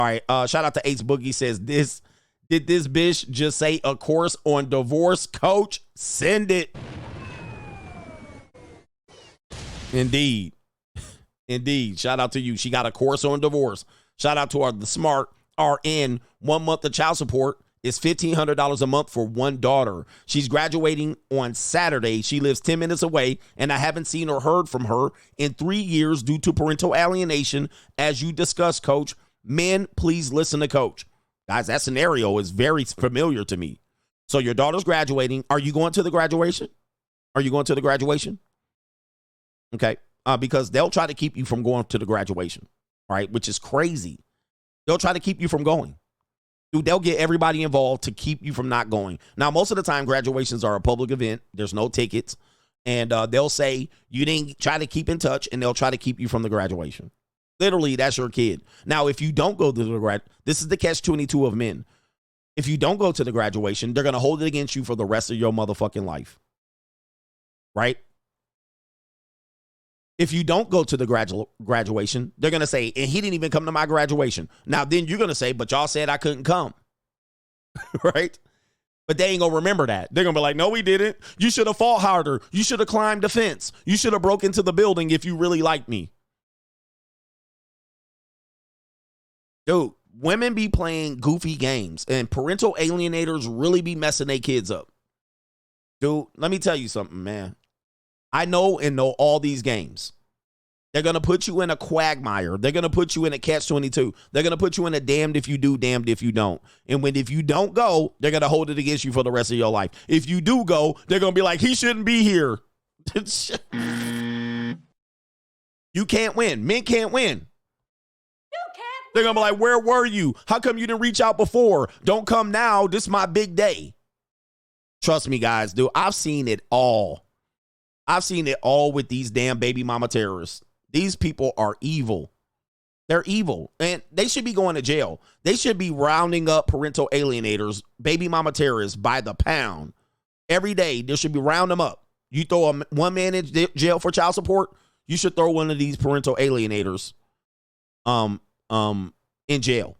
All right. Shout out to Ace Boogie says did this bitch just say a course on divorce, coach? Send it. Indeed. Indeed. Shout out to you. She got a course on divorce. Shout out to the smart RN. 1 month of child support is $1,500 a month for one daughter. She's graduating on Saturday. She lives 10 minutes away, and I haven't seen or heard from her in 3 years due to parental alienation. As you discussed, coach, men, please listen to coach. Guys, that scenario is very familiar to me. So your daughter's graduating. Are you going to the graduation? Are you going to the graduation? Okay. Because they'll try to keep you from going to the graduation, right? Which is crazy. They'll try to keep you from going. Dude, they'll get everybody involved to keep you from not going. Now, most of the time, graduations are a public event. There's no tickets. And they'll say you didn't try to keep in touch, and they'll try to keep you from the graduation. Literally, that's your kid. Now, if you don't go to the this is the catch-22 of men. If you don't go to the graduation, they're going to hold it against you for the rest of your motherfucking life. Right? If you don't go to the graduation, they're going to say, and he didn't even come to my graduation. Now, then you're going to say, but y'all said I couldn't come. Right? But they ain't going to remember that. They're going to be like, no, we didn't. You should have fought harder. You should have climbed the fence. You should have broke into the building if you really liked me. Dude, women be playing goofy games, and parental alienators really be messing their kids up. Dude, let me tell you something, man. I know all these games. They're going to put you in a quagmire. They're going to put you in a catch-22. They're going to put you in a damned if you do, damned if you don't. And if you don't go, they're going to hold it against you for the rest of your life. If you do go, they're going to be like, he shouldn't be here. You can't win. Men can't win. They're going to be like, where were you? How come you didn't reach out before? Don't come now. This is my big day. Trust me, guys, dude. I've seen it all. I've seen it all with these damn baby mama terrorists. These people are evil. They're evil. And they should be going to jail. They should be rounding up parental alienators, baby mama terrorists by the pound. Every day, they should be round them up. You throw one man in jail for child support, you should throw one of these parental alienators in jail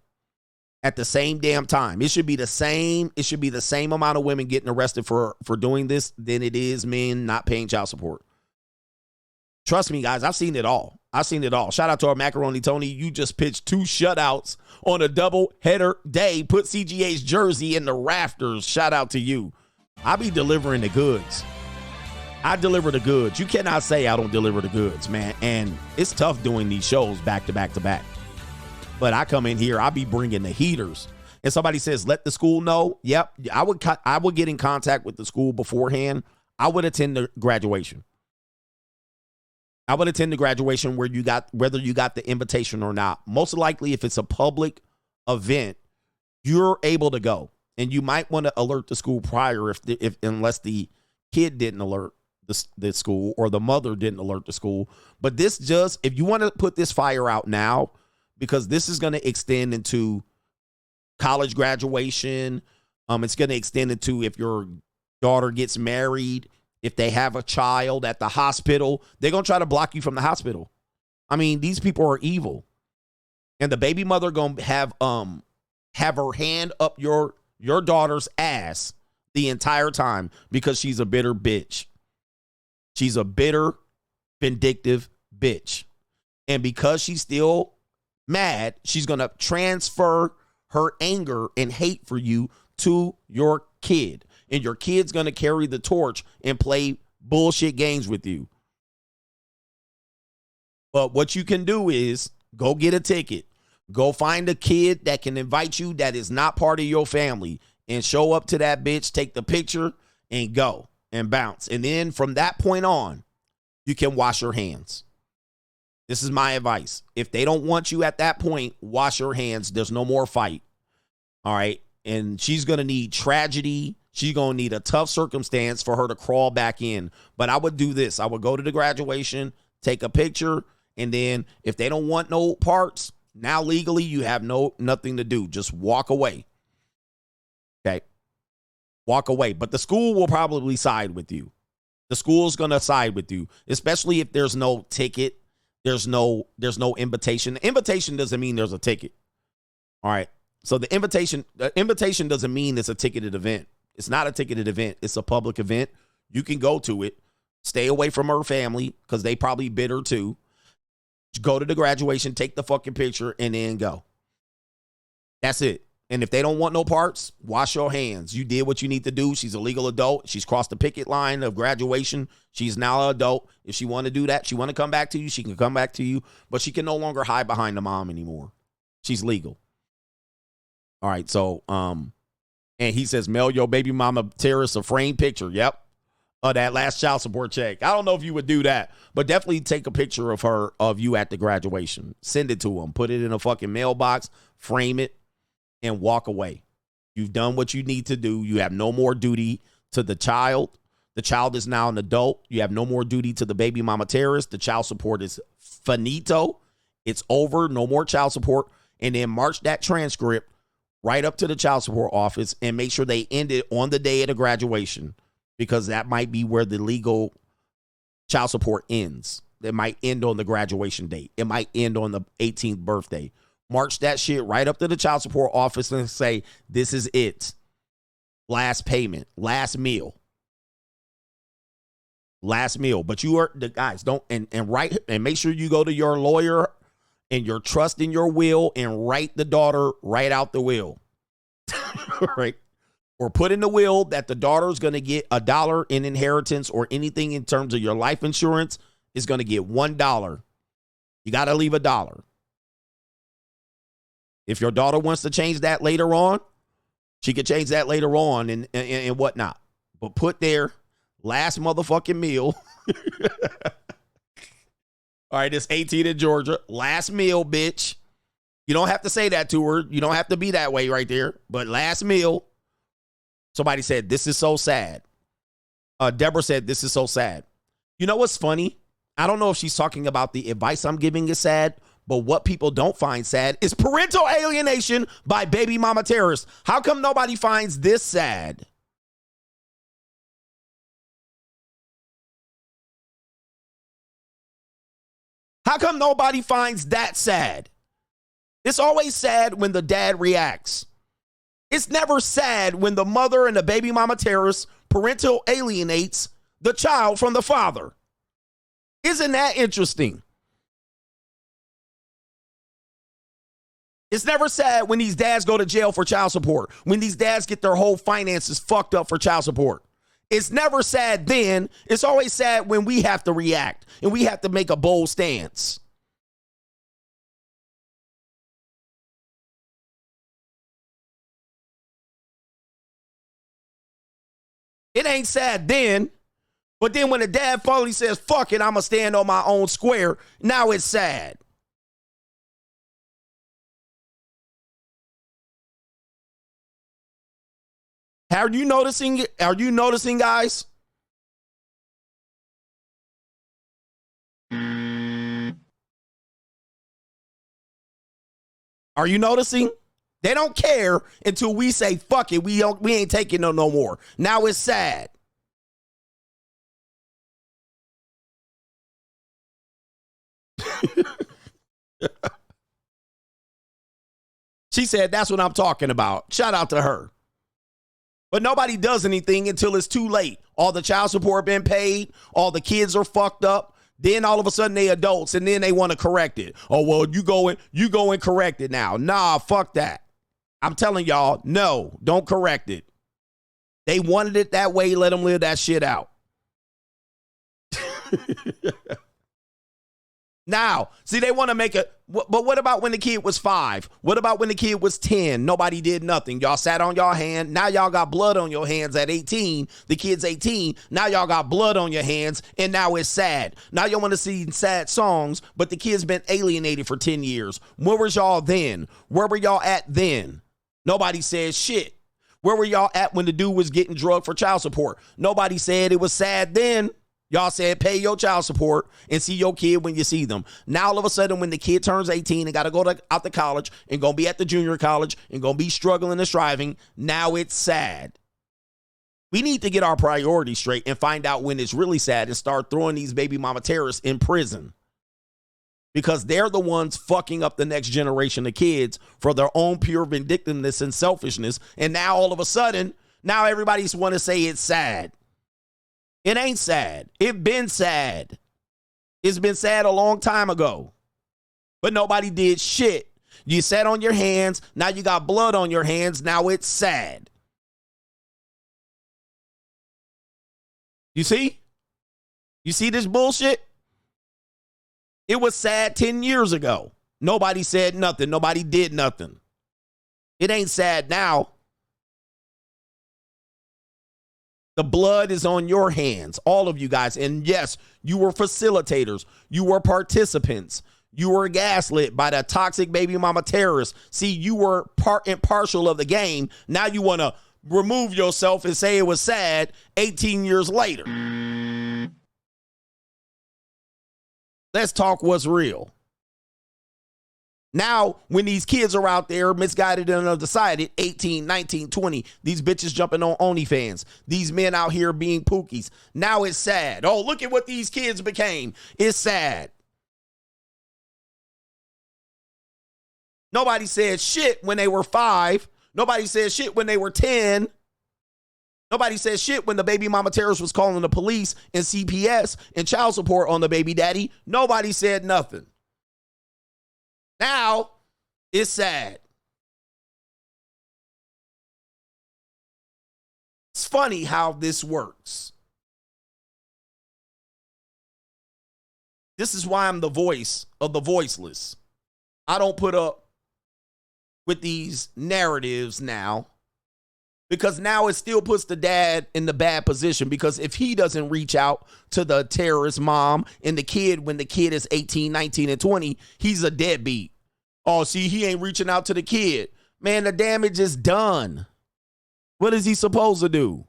at the same damn time. It should be the same amount of women getting arrested for doing this than it is men not paying child support. Trust me, guys, I've seen it all. Shout out to our Macaroni Tony. You just pitched 2 shutouts on a double header day. Put CGA's jersey in the rafters. Shout out to you. I be delivering the goods. I deliver the goods. You cannot say I don't deliver the goods, man. And it's tough doing these shows back to back to back. But I come in here, I be bringing the heaters. And somebody says, let the school know. Yep, I would get in contact with the school beforehand. I would attend the graduation. I would attend the graduation whether you got the invitation or not. Most likely, if it's a public event, you're able to go. And you might want to alert the school prior unless the kid didn't alert the school or the mother didn't alert the school. But if you want to put this fire out now, because this is going to extend into college graduation. It's going to extend into if your daughter gets married, if they have a child at the hospital, they're going to try to block you from the hospital. I mean, these people are evil. And the baby mother going to have her hand up your daughter's ass the entire time because she's a bitter bitch. She's a bitter, vindictive bitch. And because she's still mad, she's going to transfer her anger and hate for you to your kid. And your kid's going to carry the torch and play bullshit games with you. But what you can do is go get a ticket. Go find a kid that can invite you that is not part of your family and show up to that bitch, take the picture and go and bounce. And then from that point on, you can wash your hands. This is my advice. If they don't want you at that point, wash your hands. There's no more fight. All right. And she's going to need tragedy. She's going to need a tough circumstance for her to crawl back in. But I would do this. I would go to the graduation, take a picture. And then if they don't want no parts, now legally you have nothing to do. Just walk away. Okay. Walk away. But the school will probably side with you. The school's going to side with you, especially if there's no ticket. There's no invitation. The invitation doesn't mean there's a ticket. All right. So the invitation doesn't mean it's a ticketed event. It's not a ticketed event. It's a public event. You can go to it. Stay away from her family because they probably bid her too. Go to the graduation, take the fucking picture, and then go. That's it. And if they don't want no parts, wash your hands. You did what you need to do. She's a legal adult. She's crossed the picket line of graduation. She's now an adult. If she want to do that, she want to come back to you, she can come back to you. But she can no longer hide behind the mom anymore. She's legal. All right, so, and he says, mail your baby mama terrorist a framed picture. Yep. Of that last child support check. I don't know if you would do that, but definitely take a picture of you at the graduation. Send it to them. Put it in a fucking mailbox, frame it, and walk away. You've done what you need to do. You have no more duty to the child. The child is now an adult. You have no more duty to the baby mama terrorist. The child support is finito. It's over. No more child support. And then march that transcript right up to the child support office and make sure they end it on the day of the graduation, because that might be where the legal child support ends. It might end on the graduation date. It might end on the 18th birthday. March that shit right up to the child support office and say, this is it. Last payment, last meal. Last meal. But you are the guys, don't and write and make sure you go to your lawyer and your trust in your will and write the daughter right out the will. Right? Or put in the will that the daughter is going to get $1 in inheritance, or anything in terms of your life insurance is going to get $1. You got to leave $1. If your daughter wants to change that later on, she could change that later on and whatnot. But put there, last motherfucking meal. All right, it's 18 in Georgia. Last meal, bitch. You don't have to say that to her. You don't have to be that way right there. But last meal. Somebody said, this is so sad. Deborah said, this is so sad. You know what's funny? I don't know if she's talking about the advice I'm giving is sad, but what people don't find sad is parental alienation by baby mama terrorists. How come nobody finds this sad? How come nobody finds that sad? It's always sad when the dad reacts. It's never sad when the mother and the baby mama terrorist parental alienates the child from the father. Isn't that interesting? It's never sad when these dads go to jail for child support, when these dads get their whole finances fucked up for child support. It's never sad then. It's always sad when we have to react and we have to make a bold stance. It ain't sad then, but then when the dad finally says, fuck it, I'm going to stand on my own square, now it's sad. Are you noticing? Are you noticing, guys? Are you noticing? They don't care until we say, fuck it, we ain't taking no more. Now it's sad. She said, that's what I'm talking about. Shout out to her. But nobody does anything until it's too late. All the child support been paid. All the kids are fucked up. Then all of a sudden they adults and then they want to correct it. Oh, well, you go and correct it now. Nah, fuck that. I'm telling y'all, no, don't correct it. They wanted it that way. Let them live that shit out. Now, see, they want to make it. But what about when the kid was 5? What about when the kid was 10? Nobody did nothing. Y'all sat on y'all hand. Now y'all got blood on your hands at 18. The kid's 18. Now y'all got blood on your hands. And now it's sad. Now y'all want to sing sad songs, but the kid's been alienated for 10 years. Where was y'all then? Where were y'all at then? Nobody said shit. Where were y'all at when the dude was getting drugged for child support? Nobody said it was sad then. Y'all said pay your child support and see your kid when you see them. Now, all of a sudden, when the kid turns 18 and got to go out to college and going to be at the junior college and going to be struggling and striving, now it's sad. We need to get our priorities straight and find out when it's really sad and start throwing these baby mama terrorists in prison. because they're the ones fucking up the next generation of kids for their own pure vindictiveness and selfishness. And now all of a sudden, now everybody's want to say it's sad. It ain't sad. It been sad. It's been sad a long time ago. But nobody did shit. You sat on your hands. Now you got blood on your hands. Now it's sad. You see? You see this bullshit? It was sad 10 years ago. Nobody said nothing. Nobody did nothing. It ain't sad now. The blood is on your hands, all of you guys. And yes, you were facilitators. You were participants. You were gaslit by the toxic baby mama terrorists. See, you were part and partial of the game. Now you want to remove yourself and say it was sad 18 years later. Let's talk what's real. Now, when these kids are out there misguided and undecided, 18, 19, 20, these bitches jumping on OnlyFans, these men out here being pookies. Now it's sad. Oh, look at what these kids became. It's sad. Nobody said shit when they were 5. Nobody said shit when they were 10. Nobody said shit when the baby mama terrorist was calling the police and CPS and child support on the baby daddy. Nobody said nothing. Now, it's sad. It's funny how this works. This is why I'm the voice of the voiceless. I don't put up with these narratives now, because now it still puts the dad in the bad position, because if he doesn't reach out to the terrorist mom and the kid when the kid is 18, 19, and 20, he's a deadbeat. Oh, see, he ain't reaching out to the kid. Man, the damage is done. What is he supposed to do?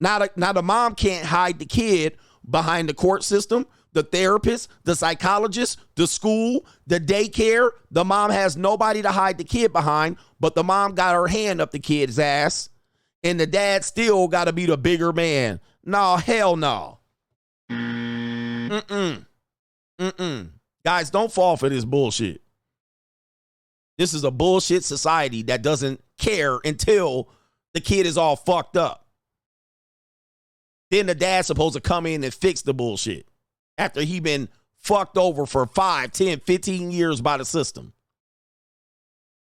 Now the mom can't hide the kid behind the court system, the therapist, the psychologist, the school, the daycare. The mom has nobody to hide the kid behind, but the mom got her hand up the kid's ass, and the dad still got to be the bigger man. No, hell no. Guys, don't fall for this bullshit. This is a bullshit society that doesn't care until the kid is all fucked up. Then the dad's supposed to come in and fix the bullshit after he been fucked over for 5, 10, 15 years by the system.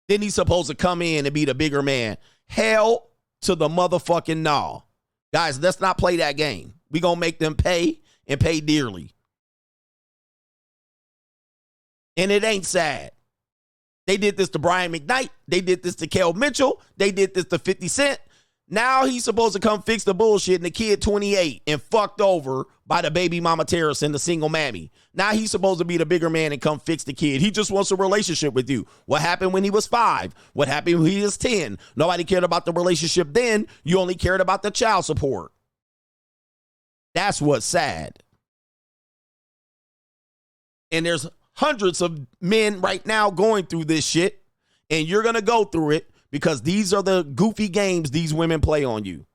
Then he's supposed to come in and be the bigger man. Hell to the motherfucking no. Guys, let's not play that game. We gonna make them pay and pay dearly. And it ain't sad. They did this to Brian McKnight. They did this to Kel Mitchell. They did this to 50 Cent. Now he's supposed to come fix the bullshit, and the kid 28 and fucked over by the baby mama terrorist and the single mammy. Now he's supposed to be the bigger man and come fix the kid. He just wants a relationship with you. What happened when he was 5? What happened when he was 10? Nobody cared about the relationship then. You only cared about the child support. That's what's sad. And there's hundreds of men right now going through this shit, and you're going to go through it because these are the goofy games these women play on you.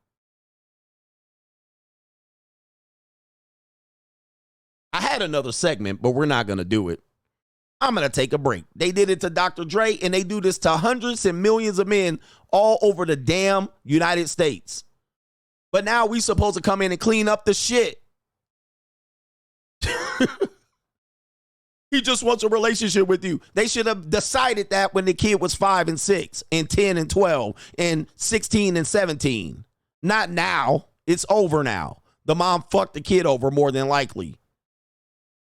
I had another segment, but we're not going to do it. I'm going to take a break. They did it to Dr. Dre, and they do this to hundreds and millions of men all over the damn United States. But now we supposed to come in and clean up the shit. He just wants a relationship with you. They should have decided that when the kid was 5 and 6 and 10 and 12 and 16 and 17. Not now. It's over now. The mom fucked the kid over more than likely.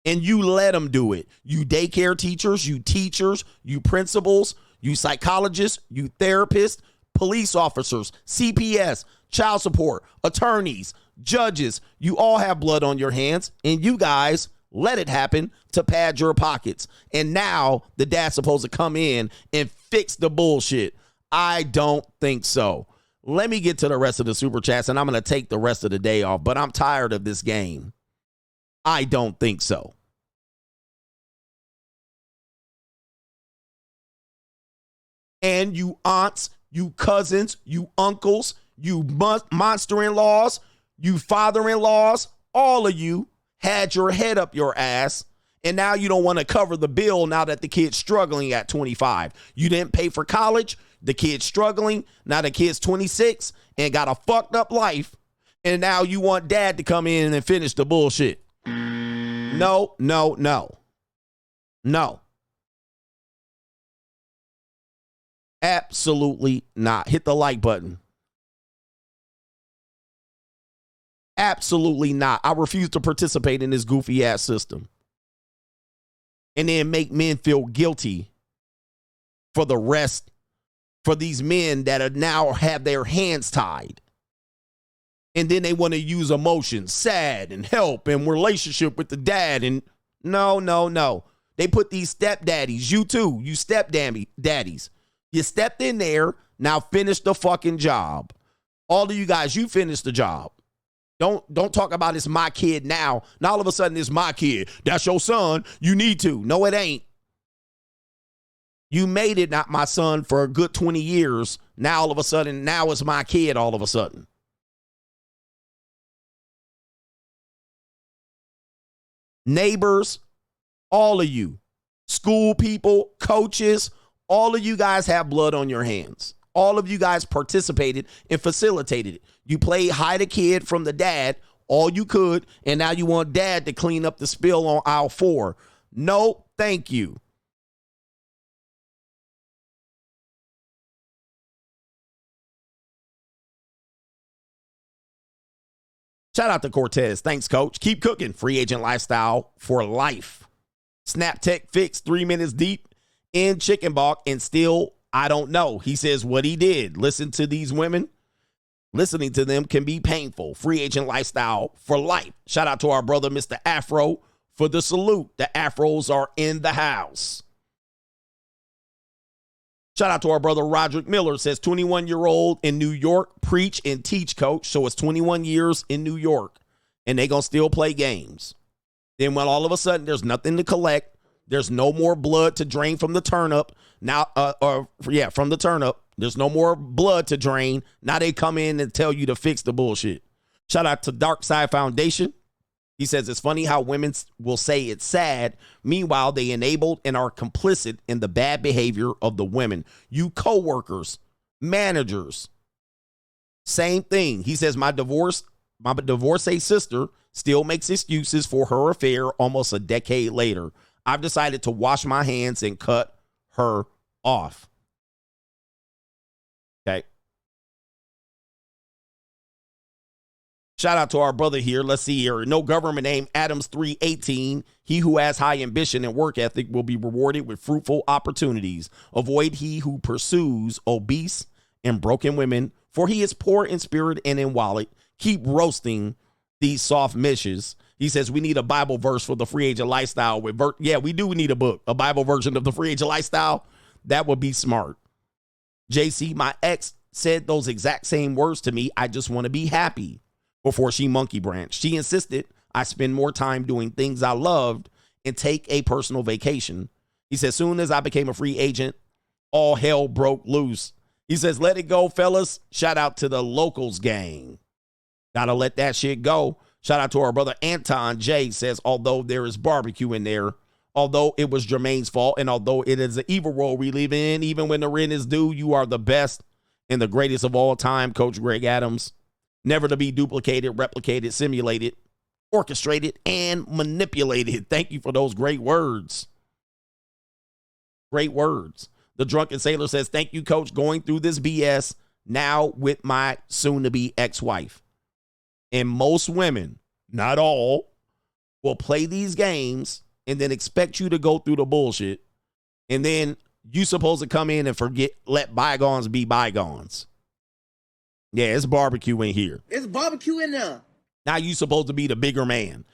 And you let them do it. You daycare teachers, you principals, you psychologists, you therapists, police officers, CPS, child support, attorneys, judges. You all have blood on your hands, and you guys let it happen to pad your pockets. And now the dad's supposed to come in and fix the bullshit. I don't think so. Let me get to the rest of the super chats, and I'm going to take the rest of the day off, but I'm tired of this game. I don't think so. And you aunts, you cousins, you uncles, you monster-in-laws, you father-in-laws, all of you had your head up your ass, and now you don't want to cover the bill now that the kid's struggling at 25. You didn't pay for college. The kid's struggling. Now the kid's 26 and got a fucked up life. And now you want dad to come in and finish the bullshit. No, no, no. No. Absolutely not. Hit the like button. Absolutely not. I refuse to participate in this goofy ass system. And then make men feel guilty for the rest, for these men that are now have their hands tied. And then they want to use emotions, sad and help and relationship with the dad. And no, no, no. They put these stepdaddies, you too, you stepdaddies. You stepped in there, now finish the fucking job. All of you guys, you finish the job. Don't talk about it's my kid now. Now all of a sudden it's my kid. That's your son. You need to. No, it ain't. You made it not my son for a good 20 years. Now all of a sudden, now it's my kid all of a sudden. Neighbors, all of you, school people, coaches, all of you guys have blood on your hands. All of you guys participated and facilitated it. You played hide a kid from the dad all you could, and now you want dad to clean up the spill on aisle 4. No, thank you. Shout out to Cortez. Thanks, coach. Keep cooking. Free agent lifestyle for life. Snap Tech Fix 3 minutes deep in chicken balk and still, I don't know. He says what he did. Listen to these women. Listening to them can be painful. Free agent lifestyle for life. Shout out to our brother, Mr. Afro, for the salute. The Afros are in the house. Shout out to our brother Roderick Miller. Says 21-year-old in New York, preach and teach coach. So it's 21 years in New York and they going to still play games. Then when all of a sudden there's nothing to collect, there's no more blood to drain from the turnip. Now, from the turnip, there's no more blood to drain. Now they come in and tell you to fix the bullshit. Shout out to Dark Side Foundation. He says it's funny how women will say it's sad. Meanwhile, they enabled and are complicit in the bad behavior of the women. You co-workers, managers, same thing. He says my divorcee sister still makes excuses for her affair almost a decade later. I've decided to wash my hands and cut her off. Okay. Shout out to our brother here. Let's see here. No government name, Adams 3:18. He who has high ambition and work ethic will be rewarded with fruitful opportunities. Avoid he who pursues obese and broken women, for he is poor in spirit and in wallet. Keep roasting these soft mishes. He says we need a Bible verse for the free agent lifestyle. Yeah, we do need a book, a Bible version of the free agent lifestyle. That would be smart. JC, my ex said those exact same words to me. I just want to be happy. Before she monkey branched, she insisted I spend more time doing things I loved and take a personal vacation. He says, soon as I became a free agent, all hell broke loose. He says, let it go, fellas. Shout out to the Locals gang. Gotta let that shit go. Shout out to our brother Anton J. Says, although there is barbecue in there, although it was Jermaine's fault, and although it is an evil world we live in, even when the rent is due, you are the best and the greatest of all time, Coach Greg Adams. Never to be duplicated, replicated, simulated, orchestrated, and manipulated. Thank you for those great words. Great words. The Drunken Sailor says, thank you, Coach, going through this BS now with my soon-to-be ex-wife. And most women, not all, will play these games and then expect you to go through the bullshit. And then you supposed to come in and let bygones be bygones. Yeah, it's barbecue in here. It's barbecue in there. Now you supposed to be the bigger man.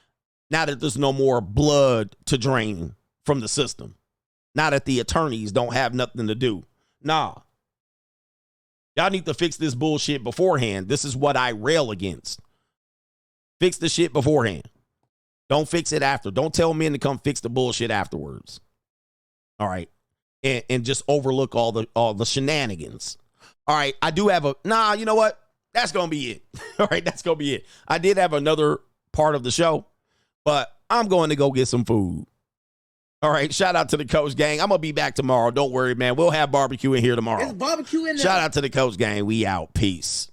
Now that there's no more blood to drain from the system. Now that the attorneys don't have nothing to do. Nah. Y'all need to fix this bullshit beforehand. This is what I rail against. Fix the shit beforehand. Don't fix it after. Don't tell men to come fix the bullshit afterwards. All right. And just overlook all the shenanigans. All right, I do have you know what? That's going to be it. All right, that's going to be it. I did have another part of the show, But I'm going to go get some food. All right, shout out to the Coach Gang. I'm going to be back tomorrow. Don't worry, man. We'll have barbecue in here tomorrow. There's barbecue in there. Shout out to the Coach Gang. We out. Peace.